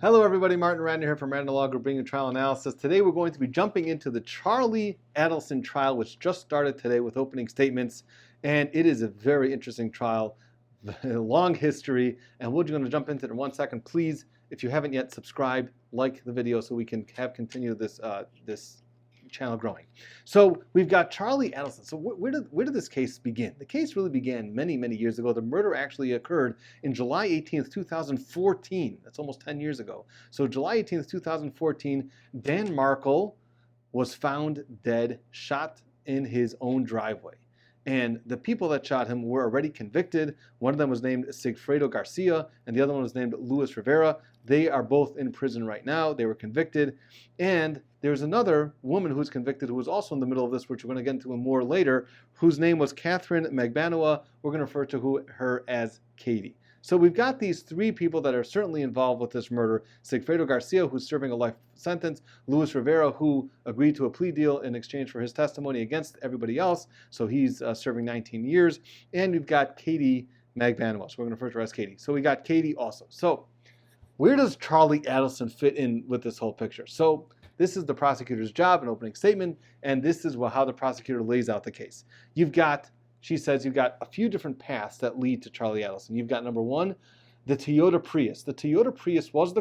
Hello everybody, Martin Radner here from Radner Law Group, bringing trial analysis. Today we're going to be jumping into the Charlie Adelson trial, which just started today with opening statements, and it is a very interesting trial, long history, and we're going to jump into it in 1 second. Please, if you haven't yet, subscribe, like the video so we can continue this channel growing. So we've got Charlie Adelson. So where did this case begin? The case really began many years ago. The murder actually occurred in July 18th, 2014. That's almost 10 years ago. So July 18th, 2014, Dan Markel was found dead, shot in his own driveway. And the people that shot him were already convicted. One of them was named Sigfredo Garcia, and the other one was named Luis Rivera. They are both in prison right now. They were convicted. And there's another woman who's convicted who was also in the middle of this, which we're going to get into more later, whose name was Catherine Magbanua. We're going to refer to her as Katie. So we've got these three people that are certainly involved with this murder. Sigfredo Garcia, who's serving a life sentence. Luis Rivera, who agreed to a plea deal in exchange for his testimony against everybody else. So he's serving 19 years. And we've got Katie Magbanua. So we're going to refer to her as Katie. So we got Katie also. So where does Charlie Adelson fit in with this whole picture? So this is the prosecutor's job, an opening statement, and this is how the prosecutor lays out the case. She says you've got a few different paths that lead to Charlie Adelson. You've got number one, the Toyota Prius. The Toyota Prius was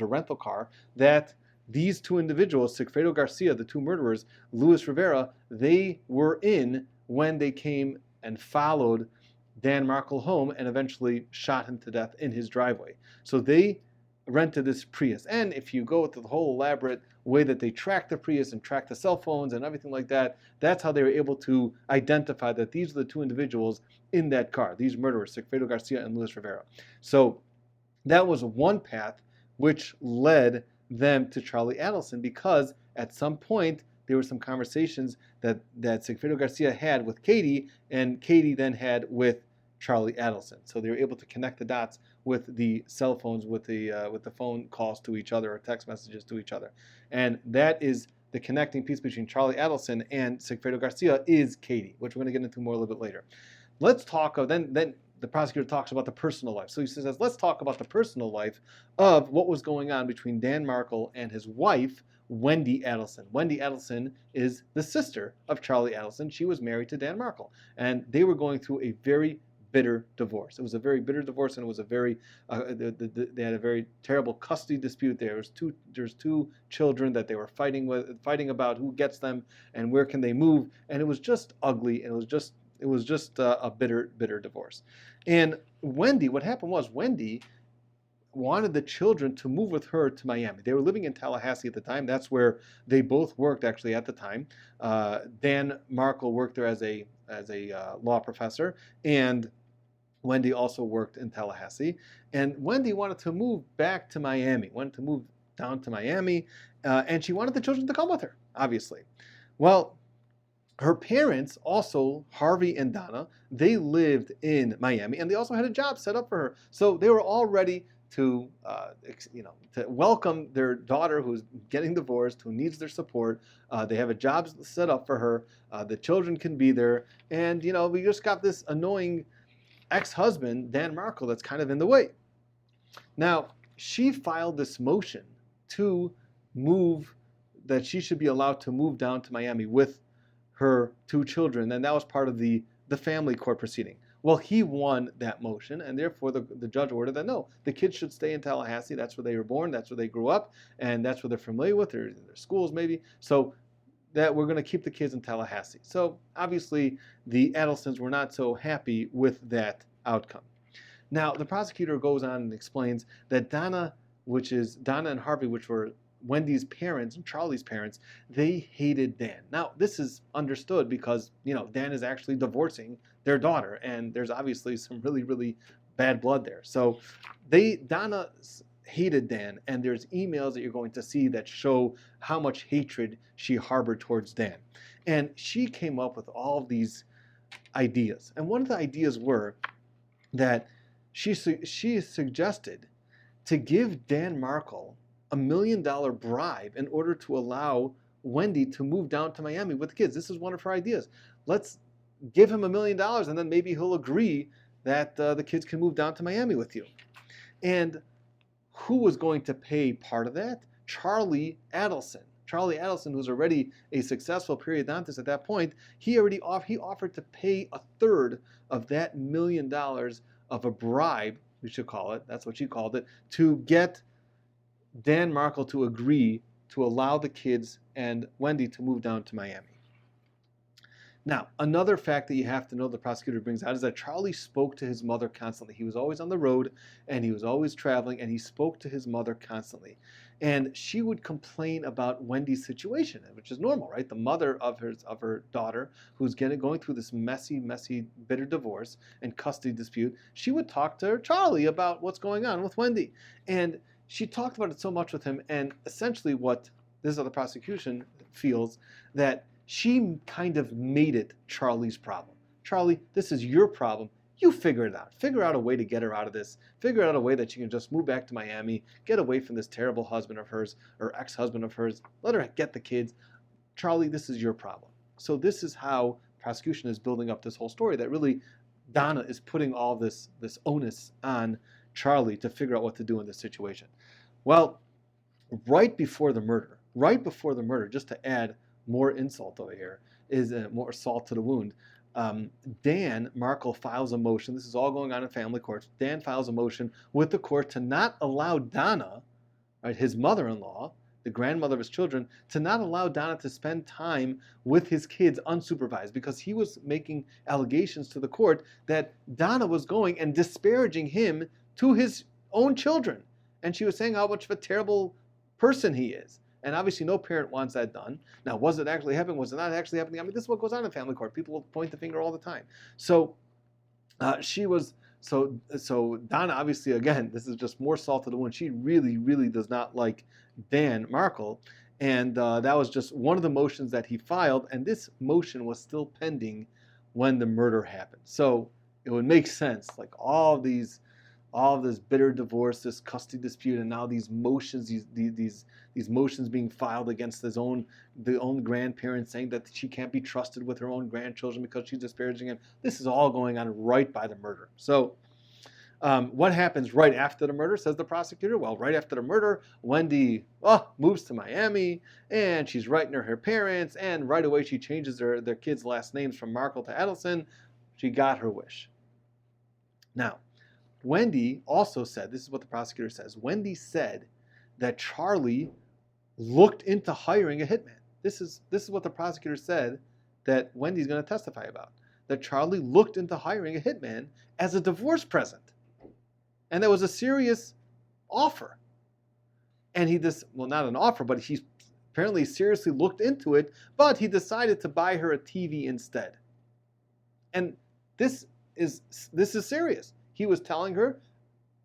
a rental car that these two individuals, Sigfredo Garcia, the two murderers, Luis Rivera, they were in when they came and followed Dan Markel home and eventually shot him to death in his driveway. So they rented this Prius. And if you go through the whole elaborate way that they track the Prius and track the cell phones and everything like that, that's how they were able to identify that these are the two individuals in that car, these murderers, Sigfredo Garcia and Luis Rivera. So that was one path which led them to Charlie Adelson, because at some point there were some conversations that Sigfredo Garcia had with Katie, and Katie then had with Charlie Adelson. So they were able to connect the dots with the cell phones, with the phone calls to each other or text messages to each other. And that is the connecting piece between Charlie Adelson and Sigfredo Garcia is Katie, which we're going to get into more a little bit later. Let's talk of, then the prosecutor talks about the personal life. So he says, let's talk about the personal life of what was going on between Dan Markel and his wife, Wendy Adelson. Wendy Adelson is the sister of Charlie Adelson. She was married to Dan Markel, and they were going through a very bitter divorce. It was a very bitter divorce, and it was a very they had a very terrible custody dispute. There's two children that they were fighting about who gets them and where can they move, and it was just ugly, and it was just a bitter divorce. And Wendy, what happened was Wendy wanted the children to move with her to Miami. They were living in Tallahassee at the time. That's where they both worked actually at the time. Dan Markel worked there as a law professor, and Wendy also worked in Tallahassee. And Wendy wanted to move back to Miami, wanted to move down to Miami, and she wanted the children to come with her, obviously. Well, her parents also, Harvey and Donna, they lived in Miami, and they also had a job set up for her. So they were all ready to welcome their daughter who's getting divorced, who needs their support. They have a job set up for her. The children can be there. And, we just got this annoying ex-husband, Dan Markel, that's kind of in the way. Now, she filed this motion to move, that she should be allowed to move down to Miami with her two children, and that was part of the family court proceeding. Well, he won that motion, and therefore the judge ordered that no, the kids should stay in Tallahassee. That's where they were born, that's where they grew up, and that's where they're familiar with, their schools maybe. So that we're going to keep the kids in Tallahassee. So obviously the Adelsons were not so happy with that outcome. Now the prosecutor goes on and explains that Donna and Harvey, which were Wendy's parents and Charlie's parents, they hated Dan. Now this is understood because Dan is actually divorcing their daughter, and there's obviously some really bad blood there. So Donna hated Dan, and there's emails that you're going to see that show how much hatred she harbored towards Dan. And she came up with all of these ideas. And one of the ideas were that she suggested to give Dan Markel $1 million bribe in order to allow Wendy to move down to Miami with the kids. This is one of her ideas. Let's give him $1 million, and then maybe he'll agree that the kids can move down to Miami with you. And who was going to pay part of that? Charlie Adelson. Charlie Adelson, who's already a successful periodontist at that point, he offered to pay a third of that $1 million of a bribe, we should call it, that's what she called it, to get Dan Markel to agree to allow the kids and Wendy to move down to Miami. Now, another fact that you have to know the prosecutor brings out is that Charlie spoke to his mother constantly. He was always on the road and he was always traveling, and he spoke to his mother constantly. And she would complain about Wendy's situation, which is normal, right? The mother of her daughter, who's going through this messy, bitter divorce and custody dispute, she would talk to Charlie about what's going on with Wendy. And she talked about it so much with him, and essentially this is how the prosecution feels, that she kind of made it Charlie's problem. Charlie, this is your problem. You figure it out. Figure out a way to get her out of this. Figure out a way that she can just move back to Miami, get away from this terrible husband of hers, or ex-husband of hers. Let her get the kids. Charlie, this is your problem. So this is how prosecution is building up this whole story, that really Donna is putting all this onus on Charlie to figure out what to do in this situation. Well, right before the murder, just to add more insult over here, is more salt to the wound, Dan Markel files a motion. This is all going on in family courts. Dan files a motion with the court to not allow Donna, right, his mother-in-law, the grandmother of his children, to not allow Donna to spend time with his kids unsupervised, because he was making allegations to the court that Donna was going and disparaging him to his own children. And she was saying how much of a terrible person he is. And obviously no parent wants that done. Now, was it actually happening? Was it not actually happening? I mean, this is what goes on in family court. People will point the finger all the time. So so Donna, obviously, again, this is just more salt to the wound. She really does not like Dan Markel. And that was just one of the motions that he filed. And this motion was still pending when the murder happened. So it would make sense, like all of this bitter divorce, this custody dispute, and now these motions, these motions being filed against the own grandparents, saying that she can't be trusted with her own grandchildren because she's disparaging him. This is all going on right by the murder. So what happens right after the murder, says the prosecutor? Well, right after the murder, Wendy moves to Miami, and she's writing her parents, and right away she changes their kids' last names from Markel to Adelson. She got her wish. Now, Wendy also said, this is what the prosecutor says, Wendy said that Charlie looked into hiring a hitman. This is what the prosecutor said that Wendy's going to testify about, that Charlie looked into hiring a hitman as a divorce present. And that was a serious offer. And not an offer, but he apparently seriously looked into it, but he decided to buy her a TV instead. And this is serious. He was telling her,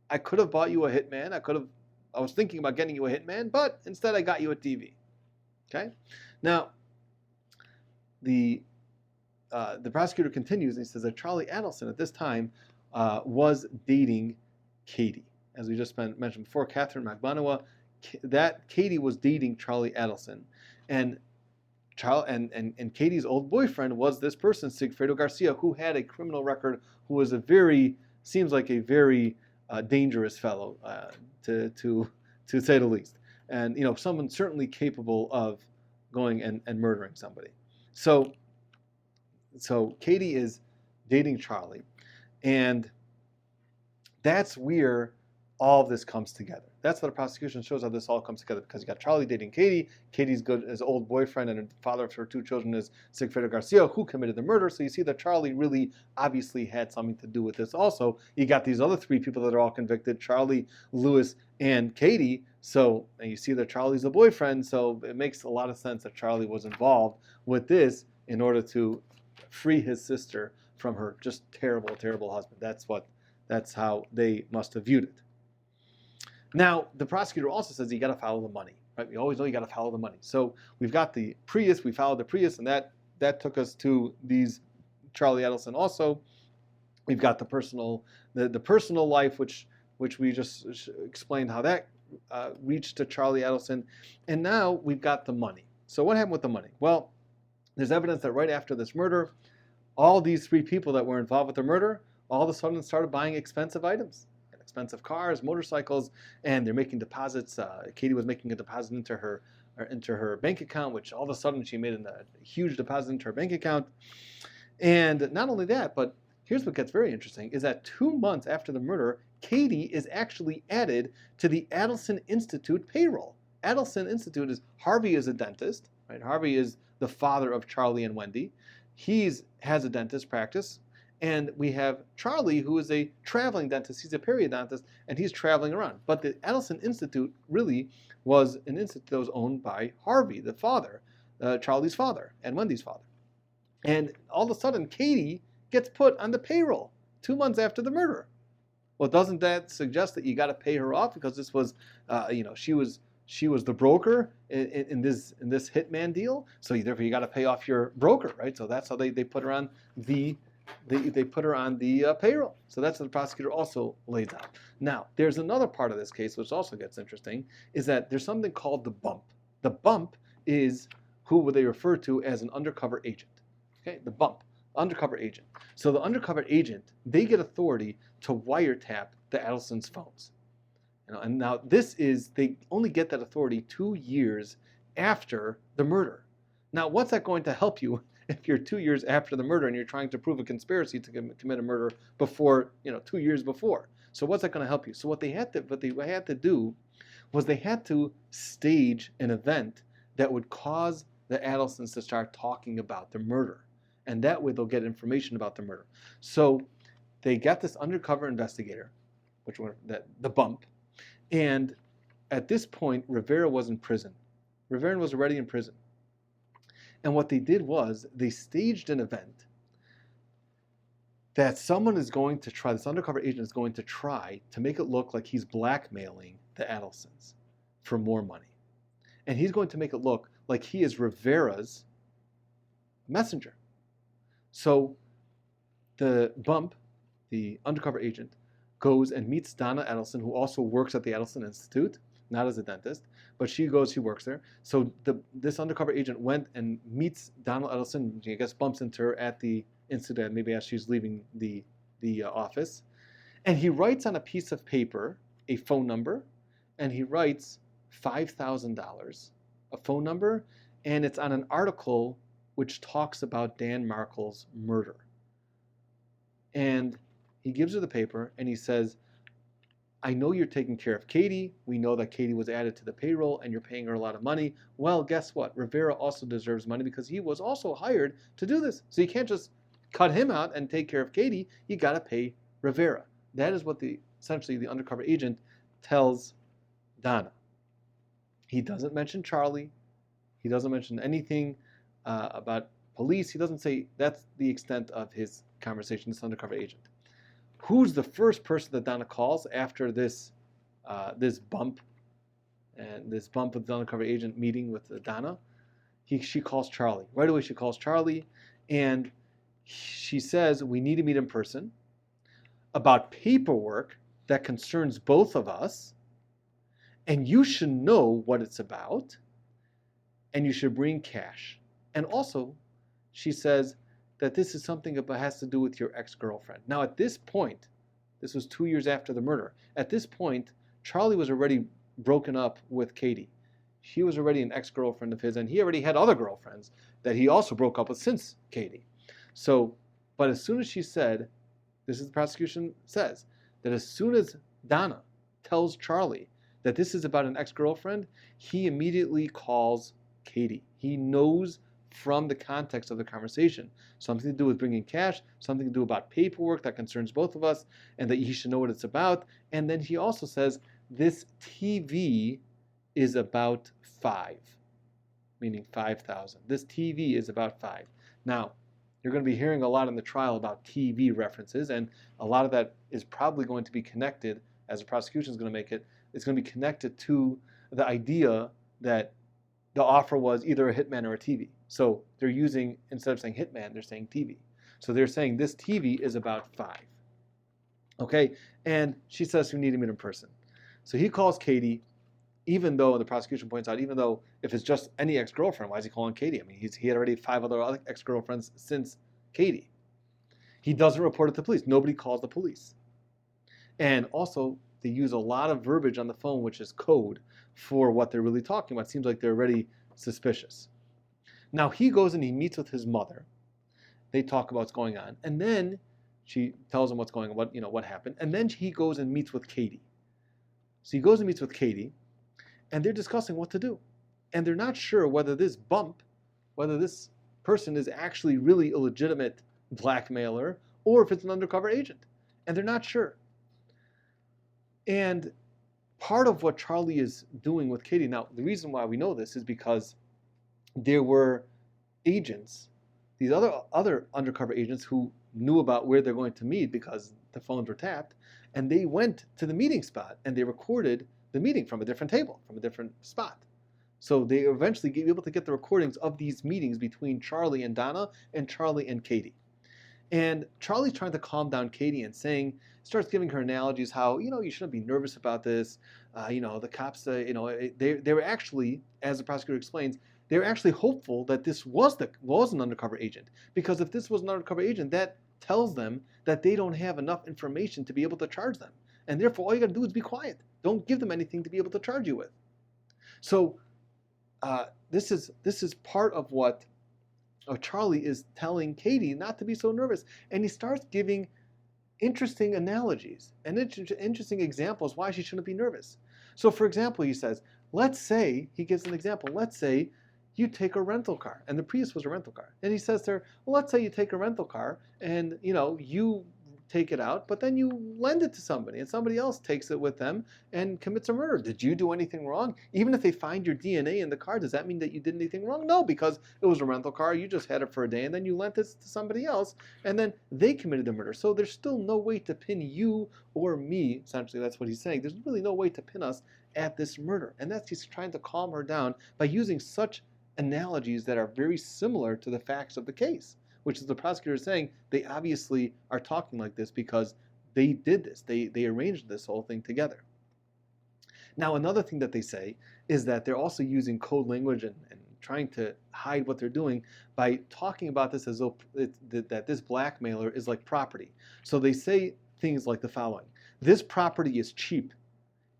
I could have bought you a hitman. I was thinking about getting you a hitman, but instead I got you a TV. Okay? Now, the prosecutor continues and he says that Charlie Adelson at this time was dating Katie. As we just mentioned before, Catherine McManawa, that Katie was dating Charlie Adelson. And Katie's old boyfriend was this person, Sigfredo Garcia, who had a criminal record, who was seems like a very dangerous fellow, to say the least. And someone certainly capable of going and murdering somebody. So Katie is dating Charlie, and that's where all of this comes together. That's what the prosecution shows, how this all comes together, because you got Charlie dating Katie. Katie's his old boyfriend and father of her two children is Sigfredo Garcia, who committed the murder. So you see that Charlie really obviously had something to do with this also. You got these other three people that are all convicted, Charlie, Lewis, and Katie. And you see that Charlie's the boyfriend, so it makes a lot of sense that Charlie was involved with this in order to free his sister from her just terrible, terrible husband. That's how they must have viewed it. Now, the prosecutor also says you got to follow the money, right? We always know you got to follow the money. So we've got the Prius, we followed the Prius, and that took us to these Charlie Adelson also. We've got the personal life, which we just explained how that reached to Charlie Adelson, and now we've got the money. So what happened with the money? Well, there's evidence that right after this murder, all these three people that were involved with the murder all of a sudden started buying expensive items. expensive cars, motorcycles, and they're making deposits. Katie was making a deposit into her bank account, which all of a sudden she made a huge deposit into her bank account. And not only that, but here's what gets very interesting, is that 2 months after the murder, Katie is actually added to the Adelson Institute payroll. Adelson Institute is, Harvey is a dentist, right? Harvey is the father of Charlie and Wendy. He has a dentist practice. And we have Charlie, who is a traveling dentist. He's a periodontist, and he's traveling around. But the Adelson Institute really was an institute that was owned by Harvey, the father, Charlie's father, and Wendy's father. And all of a sudden, Katie gets put on the payroll 2 months after the murder. Well, doesn't that suggest that you got to pay her off because this was, she was the broker in this hitman deal. So therefore, you got to pay off your broker, right? So that's how they put her on the payroll. So that's what the prosecutor also lays out. Now, there's another part of this case which also gets interesting, is that there's something called the bump. The bump is who they refer to as an undercover agent. Okay, the bump, undercover agent. So the undercover agent, they get authority to wiretap the Adelson's phones. And now they only get that authority 2 years after the murder. Now, what's that going to help you if you're 2 years after the murder and you're trying to prove a conspiracy to commit a murder before, 2 years before? So what's that going to help you? So what they had to do was they had to stage an event that would cause the Adelsons to start talking about the murder. And that way they'll get information about the murder. So they got this undercover investigator, the bump, and at this point, Rivera was in prison. Rivera was already in prison. And what they did was they staged an event that this undercover agent is going to try to make it look like he's blackmailing the Adelsons for more money. And he's going to make it look like he is Rivera's messenger. So the bump, the undercover agent, goes and meets Donna Adelson, who also works at the Adelson Institute, not as a dentist, but she works there. So this undercover agent went and meets Donna Adelson, I guess bumps into her at the institute, maybe as she's leaving the office. And he writes on a piece of paper a phone number, and he writes $5,000, a phone number, and it's on an article which talks about Dan Markel's murder. And he gives her the paper and he says, I know you're taking care of Katie. We know that Katie was added to the payroll and you're paying her a lot of money. Well, guess what? Rivera also deserves money because he was also hired to do this. So you can't just cut him out and take care of Katie. You got to pay Rivera. That is what essentially the undercover agent tells Donna. He doesn't mention Charlie. He doesn't mention anything about police. He doesn't say. That's the extent of his conversation, this undercover agent. Who's the first person that Donna calls after this bump of the undercover agent meeting with Donna? She calls Charlie. Right away she calls Charlie and she says, we need to meet in person about paperwork that concerns both of us, and you should know what it's about, and you should bring cash. And also, she says that this is something that has to do with your ex-girlfriend. Now, at this point, this was 2 years after the murder. At this point, Charlie was already broken up with Katie. She was already an ex-girlfriend of his, and he already had other girlfriends that he also broke up with since Katie. So, but as soon as she said, this is the prosecution says, that as soon as Donna tells Charlie that this is about an ex-girlfriend, he immediately calls Katie. He knows from the context of the conversation, something to do with bringing cash, something to do about paperwork that concerns both of us, and that he should know what it's about. And then he also says, this TV is about 5, meaning 5,000. This TV is about 5. Now, you're going to be hearing a lot in the trial about TV references, and a lot of that is probably going to be connected, as the prosecution is going to make it, it's going to be connected to the idea that the offer was either a hitman or a TV. So they're using, instead of saying hitman, they're saying TV. So they're saying this TV is about 5. Okay, and she says we need to meet in person. So he calls Katie, even though, the prosecution points out, even though if it's just any ex-girlfriend, why is he calling Katie? I mean, he had already 5 other ex-girlfriends since Katie. He doesn't report it to police. Nobody calls the police. And also, they use a lot of verbiage on the phone, which is code for what they're really talking about. It seems like they're already suspicious. Now he goes and he meets with his mother. They talk about what's going on, and then she tells him what's going on, what happened, and then he goes and meets with Katie. So he goes and meets with Katie, and they're discussing what to do, and they're not sure whether this person is actually really a legitimate blackmailer or if it's an undercover agent, and they're not sure. And part of what Charlie is doing with Katie, now the reason why we know this is because there were agents, these other undercover agents who knew about where they're going to meet because the phones were tapped, and they went to the meeting spot and they recorded the meeting from a different table, from a different spot. So they eventually were able to get the recordings of these meetings between Charlie and Donna and Charlie and Katie. And Charlie's trying to calm down Katie and starts giving her analogies how, you shouldn't be nervous about this. The cops, they were actually, as the prosecutor explains, they were actually hopeful that this was an undercover agent. Because if this was an undercover agent, that tells them that they don't have enough information to be able to charge them. And therefore, all you got to do is be quiet. Don't give them anything to be able to charge you with. So this is part of what Charlie is telling Katie not to be so nervous. And he starts giving interesting analogies and interesting examples why she shouldn't be nervous. So for example, he says, he gives an example. Let's say you take a rental car, and the Prius was a rental car. And he says to her, well, let's say you take a rental car and you take it out, but then you lend it to somebody and somebody else takes it with them and commits a murder. Did you do anything wrong? Even if they find your DNA in the car, does that mean that you did anything wrong? No, because it was a rental car. You just had it for a day and then you lent it to somebody else and then they committed the murder. So there's still no way to pin you or me. Essentially, that's what he's saying. There's really no way to pin us at this murder. And he's trying to calm her down by using such analogies that are very similar to the facts of the case, which is the prosecutor is saying they obviously are talking like this because they did this. They arranged this whole thing together. Now, another thing that they say is that they're also using code language and trying to hide what they're doing by talking about this as though that this blackmailer is like property. So they say things like the following: this property is cheap.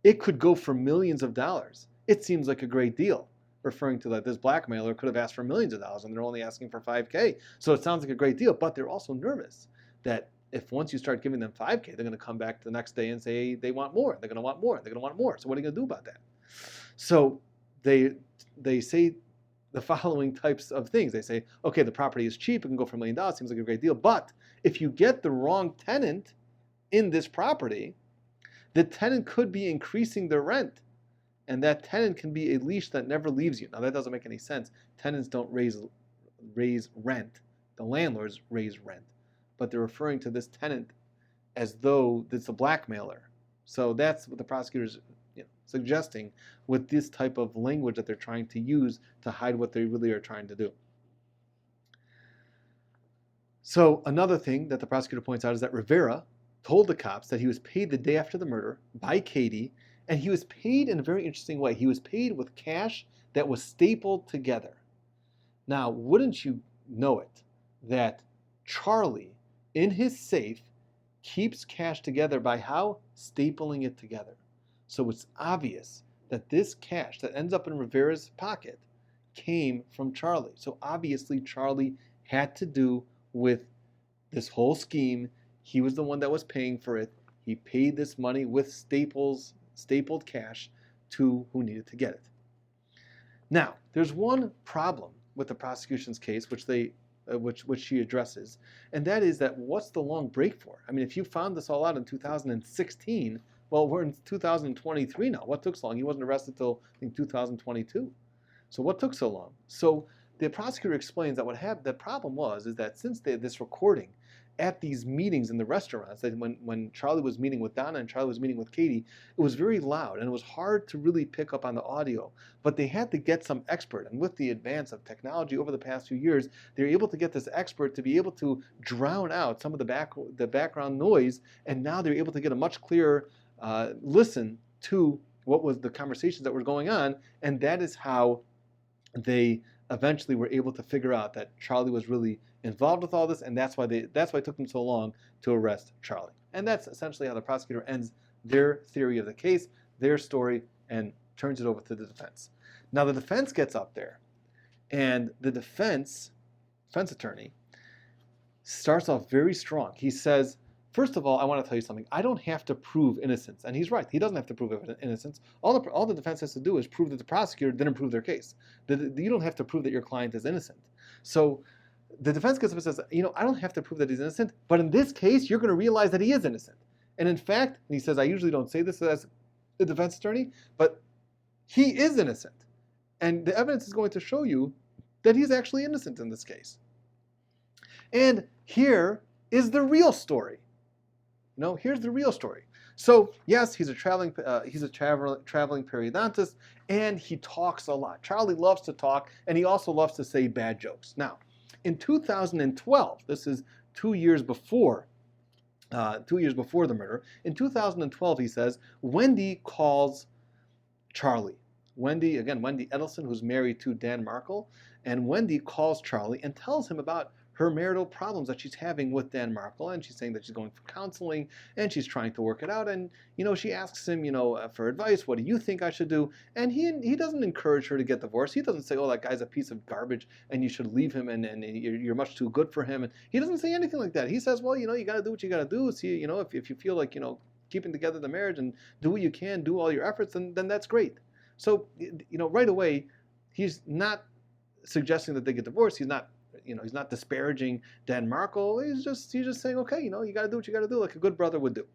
It could go for millions of dollars. It seems like a great deal. Referring to that this blackmailer could have asked for millions of dollars and they're only asking for $5,000. So it sounds like a great deal, but they're also nervous that if once you start giving them $5,000, they're going to come back the next day and say they want more. They're going to want more. They're going to want more. So what are you going to do about that? So they say the following types of things. They say, okay, the property is cheap. It can go for $1 million. Seems like a great deal. But if you get the wrong tenant in this property, the tenant could be increasing the rent. And that tenant can be a leash that never leaves you. Now that doesn't make any sense. Tenants don't raise rent. The landlords raise rent. But they're referring to this tenant as though it's a blackmailer. So that's what the prosecutor's suggesting with this type of language that they're trying to use to hide what they really are trying to do. So another thing that the prosecutor points out is that Rivera told the cops that he was paid the day after the murder by Katie. And he was paid in a very interesting way. He was paid with cash that was stapled together. Now, wouldn't you know it, that Charlie, in his safe, keeps cash together by how? Stapling it together. So it's obvious that this cash that ends up in Rivera's pocket came from Charlie. So obviously Charlie had to do with this whole scheme. He was the one that was paying for it. He paid this money with stapled cash to who needed to get it. Now, there's one problem with the prosecution's case, which she addresses, and that is that what's the long break for? I mean, if you found this all out in 2016, well, we're in 2023 now. What took so long? He wasn't arrested until, I think, 2022. So what took so long? So the prosecutor explains that what happened, the problem is that since they had this recording at these meetings in the restaurants, that when Charlie was meeting with Donna and Charlie was meeting with Katie, it was very loud and it was hard to really pick up on the audio. But they had to get some expert, and with the advance of technology over the past few years, they were able to get this expert to be able to drown out some of the background noise, and now they're able to get a much clearer listen to what was the conversations that were going on, and that is how they eventually were able to figure out that Charlie was really involved with all this, and that's why it took them so long to arrest Charlie. And that's essentially how the prosecutor ends their theory of the case, their story, and turns it over to the defense. Now the defense gets up there, and the defense attorney starts off very strong. He says, first of all, I want to tell you something. I don't have to prove innocence. And he's right. He doesn't have to prove innocence. All the defense has to do is prove that the prosecutor didn't prove their case. You don't have to prove that your client is innocent. So the defense gets up and says, I don't have to prove that he's innocent, but in this case, you're going to realize that he is innocent. And in fact, and he says, I usually don't say this as the defense attorney, but he is innocent. And the evidence is going to show you that he's actually innocent in this case. And here is the real story. Here's the real story. So yes, he's a traveling periodontist, and he talks a lot. Charlie loves to talk, and he also loves to say bad jokes. Now, in 2012, this is 2 years before the murder. In 2012, he says, Wendy calls Charlie. Wendy Adelson, who's married to Dan Markle, and Wendy calls Charlie and tells him about her marital problems that she's having with Dan Markle, and she's saying that she's going for counseling and she's trying to work it out. And she asks him, for advice. What do you think I should do? And he doesn't encourage her to get divorced. He doesn't say, oh, that guy's a piece of garbage and you should leave him and you're much too good for him. And he doesn't say anything like that. He says, well, you got to do what you got to do. See, if you feel like keeping together the marriage and do what you can, do all your efforts, then that's great. So right away, he's not suggesting that they get divorced. He's not disparaging Dan Markle. He's just saying, okay, you got to do what you got to do, like a good brother would do.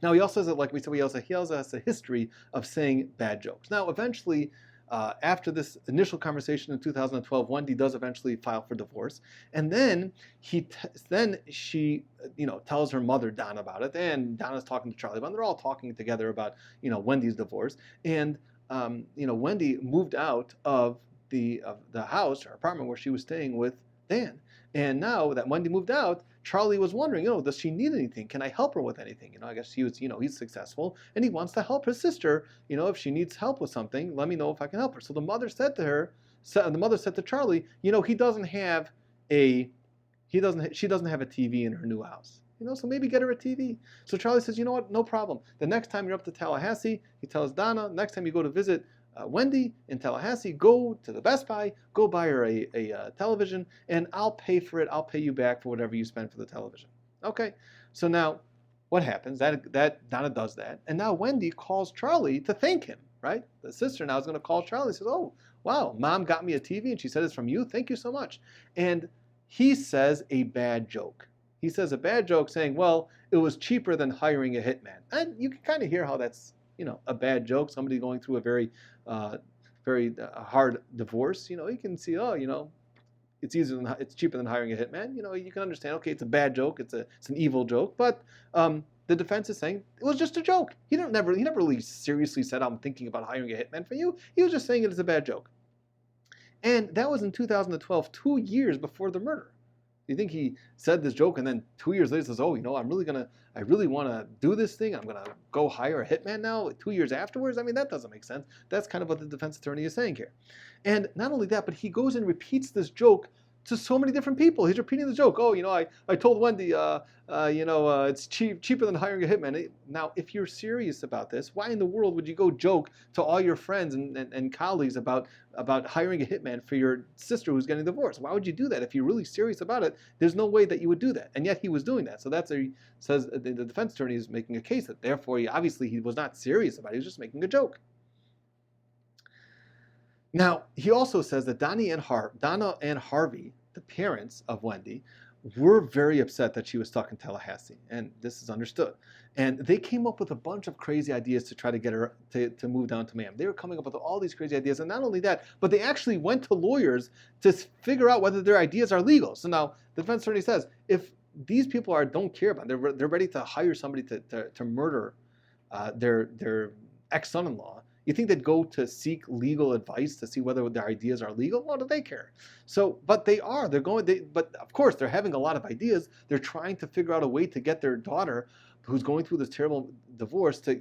Now he also says, like we said, he also has a history of saying bad jokes. Now eventually, after this initial conversation in 2012, Wendy does eventually file for divorce, and then she tells her mother Donna about it, and Donna's talking to Charlie about it. They're all talking together about Wendy's divorce, and Wendy moved out of the house or apartment where she was staying with Dan. And now that Wendy moved out, Charlie was wondering, does she need anything? Can I help her with anything? I guess he's successful and he wants to help his sister. If she needs help with something, let me know if I can help her. So the mother said to Charlie, she doesn't have a TV in her new house. So maybe get her a TV. So Charlie says, what? No problem. The next time you're up to Tallahassee, he tells Donna, next time you go to visit Wendy in Tallahassee, go to the Best Buy, go buy her a television, and I'll pay for it. I'll pay you back for whatever you spend for the television. Okay, so now what happens? That Donna does that, and now Wendy calls Charlie to thank him, right? The sister now is going to call Charlie and says, oh, wow, Mom got me a TV, and she said it's from you. Thank you so much. And he says a bad joke. He says a bad joke saying, well, it was cheaper than hiring a hitman. And you can kind of hear how that's a bad joke, somebody going through a very hard divorce. You can see, it's cheaper than hiring a hitman. You can understand, okay, it's a bad joke, it's an evil joke, but the defense is saying it was just a joke. He never really seriously said, I'm thinking about hiring a hitman for you. He was just saying it is a bad joke. And that was in 2012, 2 years before the murder. Do you think he said this joke and then 2 years later says, oh, I really want to do this thing. I'm going to go hire a hitman now 2 years afterwards? I mean, that doesn't make sense. That's kind of what the defense attorney is saying here. And not only that, but he goes and repeats this joke to so many different people. He's repeating the joke. Oh, I told Wendy, it's cheaper than hiring a hitman. Now, if you're serious about this, why in the world would you go joke to all your friends and colleagues about hiring a hitman for your sister who's getting divorced? Why would you do that? If you're really serious about it, there's no way that you would do that. And yet he was doing that. So says the defense attorney is making a case that therefore he was not serious about it. He was just making a joke. Now, he also says that Donna and Harvey, the parents of Wendy, were very upset that she was stuck in Tallahassee, and this is understood. And they came up with a bunch of crazy ideas to try to get her to move down to Miami. They were coming up with all these crazy ideas, and not only that, but they actually went to lawyers to figure out whether their ideas are legal. So now the defense attorney says, if these people don't care about it, they're ready to hire somebody to murder their ex-son-in-law, you think they'd go to seek legal advice to see whether their ideas are legal? What do they care? So, but they are. But of course, they're having a lot of ideas. They're trying to figure out a way to get their daughter, who's going through this terrible divorce, to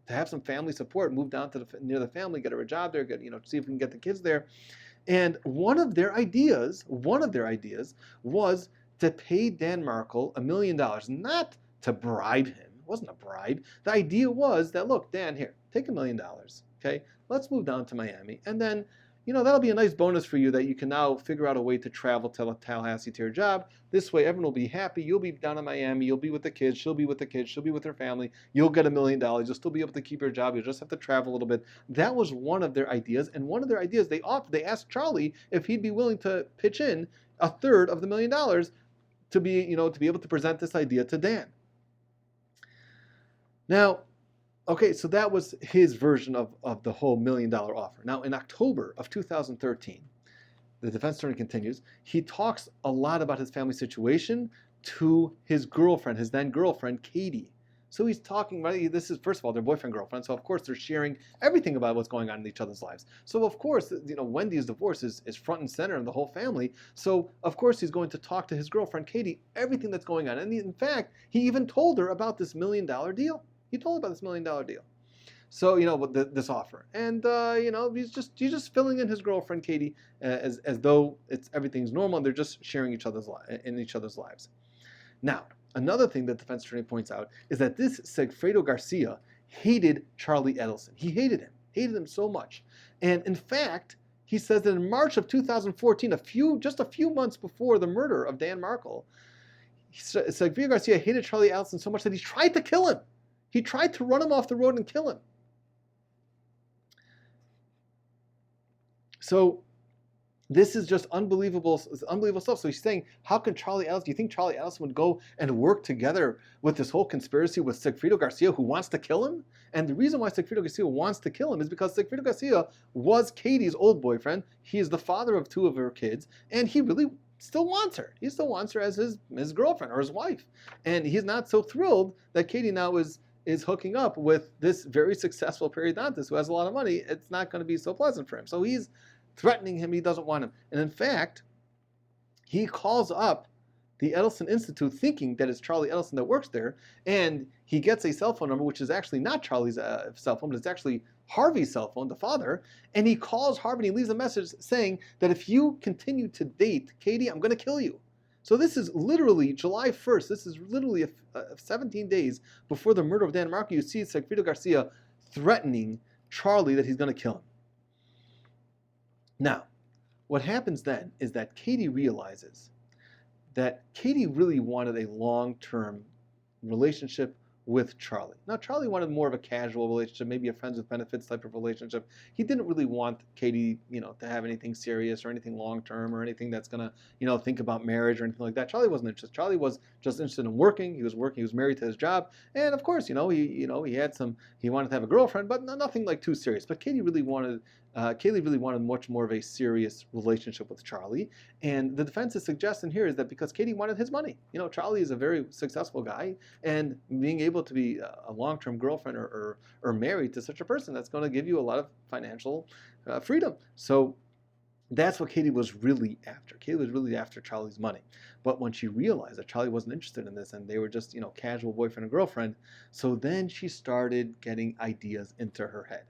have some family support, move down to near the family, get her a job there, see if we can get the kids there. And one of their ideas was to pay Dan Markel $1 million, not to bribe him. It wasn't a bribe. The idea was that, look, Dan, here, take $1 million, okay? Let's move down to Miami, and then, that'll be a nice bonus for you that you can now figure out a way to travel to Tallahassee to your job. This way, everyone will be happy. You'll be down in Miami. You'll be with the kids. She'll be with the kids. She'll be with her family. You'll get $1 million. You'll still be able to keep your job. You'll just have to travel a little bit. That was one of their ideas. And one of their ideas, they asked Charlie if he'd be willing to pitch in a third of the $1 million to be able to present this idea to Dan. Now, okay, so that was his version of the whole $1 million offer. Now, in October of 2013, the defense attorney continues, he talks a lot about his family situation to his girlfriend, his then girlfriend, Katie. So he's talking about, this is, first of all, their boyfriend-girlfriend, so of course they're sharing everything about what's going on in each other's lives. So of course, Wendy's divorce is front and center in the whole family, so of course he's going to talk to his girlfriend, Katie, everything that's going on. And in fact, he even told her about this $1 million deal. He told her about this $1 million deal. So, this offer. And, he's just filling in his girlfriend, Katie, as though everything's normal and they're just sharing each other's lives. Now, another thing that the defense attorney points out is that this Sigfredo Garcia hated Charlie Adelson. He hated him so much. And in fact, he says that in March of 2014, just a few months before the murder of Dan Markel, Sigfredo Garcia hated Charlie Adelson so much that he tried to kill him. He tried to run him off the road and kill him. So this is just unbelievable stuff. So he's saying, how can Charlie Adelson, do you think Charlie Adelson would go and work together with this whole conspiracy with Sigfredo Garcia, who wants to kill him? And the reason why Sigfredo Garcia wants to kill him is because Sigfredo Garcia was Katie's old boyfriend. He is the father of 2 of her kids, and he really still wants her. He still wants her as his girlfriend or his wife. And he's not so thrilled that Katie now is hooking up with this very successful periodontist who has a lot of money. It's not going to be so pleasant for him. So he's threatening him. He doesn't want him. And in fact, he calls up the Adelson Institute thinking that it's Charlie Adelson that works there, and he gets a cell phone number, which is actually not Charlie's cell phone, but it's actually Harvey's cell phone, the father, and he calls Harvey and he leaves a message saying that if you continue to date Katie, I'm going to kill you. So this is literally July 1st. This is literally 17 days before the murder of Dan Markel. You see Sigfredo Garcia threatening Charlie that he's going to kill him. Now, what happens then is that Katie realizes that Katie really wanted a long-term relationship with Charlie. Now, Charlie wanted more of a casual relationship, maybe a friends with benefits type of relationship. He didn't really want Katie, to have anything serious or anything long-term or anything that's going to, think about marriage or anything like that. Charlie wasn't interested. Charlie was just interested in working. He was married to his job. And of course, he wanted to have a girlfriend, but nothing like too serious. But Katie really wanted much more of a serious relationship with Charlie. And the defense's suggestion here is that because Katie wanted his money. Charlie is a very successful guy, and being able to be a long-term girlfriend or married to such a person, that's going to give you a lot of financial freedom. So that's what Katie was really after. Katie was really after Charlie's money. But when she realized that Charlie wasn't interested in this and they were just, casual boyfriend and girlfriend, so then she started getting ideas into her head.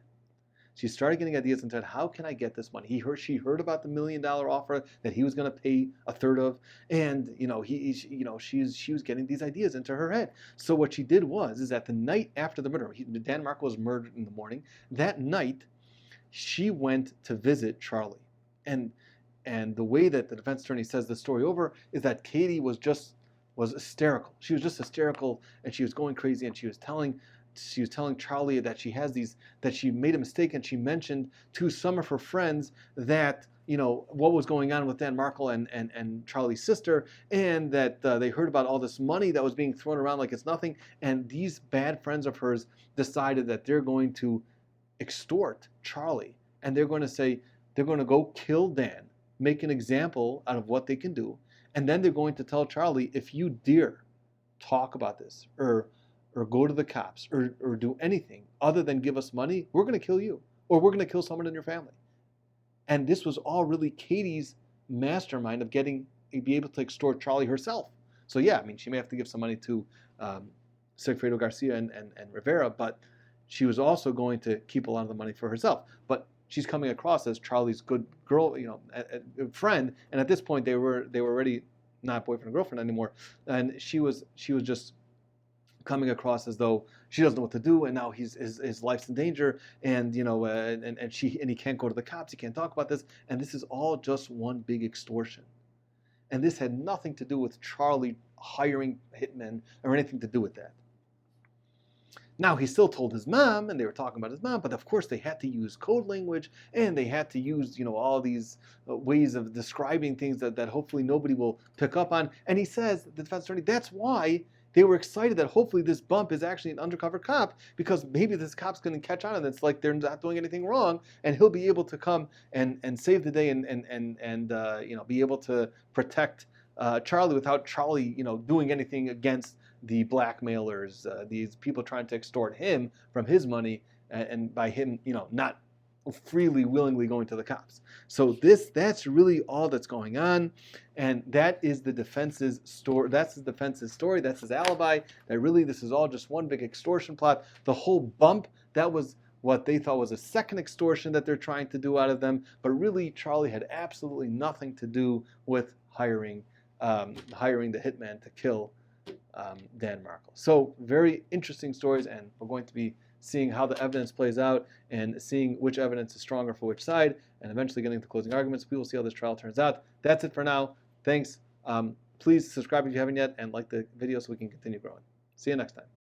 She started getting ideas into how can I get this money? She heard about the $1 million offer that he was going to pay a third of, and she was getting these ideas into her head. So what she did is that the night after the murder, Dan Markel was murdered in the morning. That night, she went to visit Charlie, and the way that the defense attorney says the story over is that Katie was hysterical. She was just hysterical, and she was going crazy, and she was telling Charlie that that she made a mistake, and she mentioned to some of her friends that, what was going on with Dan Markel and Charlie's sister, and that they heard about all this money that was being thrown around like it's nothing. And these bad friends of hers decided that they're going to extort Charlie, and they're going to go kill Dan, make an example out of what they can do, and then they're going to tell Charlie, if you dare talk about this, or go to the cops, or do anything other than give us money, we're going to kill you, or we're going to kill someone in your family. And this was all really Katie's mastermind of be able to extort Charlie herself. So yeah, she may have to give some money to Sigfredo Garcia and Rivera, but she was also going to keep a lot of the money for herself. But she's coming across as Charlie's good girl, a friend. And at this point, they were already not boyfriend and girlfriend anymore, and she was just coming across as though she doesn't know what to do, and now his life's in danger, and and he can't go to the cops, he can't talk about this, and this is all just one big extortion. And this had nothing to do with Charlie hiring hitmen or anything to do with that. Now, he still told his mom, and they were talking about his mom, but of course they had to use code language, and they had to use, all these ways of describing things that hopefully nobody will pick up on. And he says, the defense attorney, that's why they were excited that hopefully this bump is actually an undercover cop, because maybe this cop's going to catch on and it's like they're not doing anything wrong, and he'll be able to come and save the day and be able to protect Charlie without Charlie, doing anything against the blackmailers, these people trying to extort him from his money, and by him, not freely, willingly going to the cops. So that's really all that's going on, and that is the defense's story. That's the defense's story. That's his alibi. That really, this is all just one big extortion plot. The whole bump, that was what they thought was a second extortion that they're trying to do out of them, but really Charlie had absolutely nothing to do with hiring the hitman to kill Dan Markel. So very interesting stories, and we're going to be seeing how the evidence plays out and seeing which evidence is stronger for which side, and eventually getting to closing arguments. We will see how this trial turns out. That's it for now. Thanks. Please subscribe if you haven't yet, and like the video so we can continue growing. See you next time.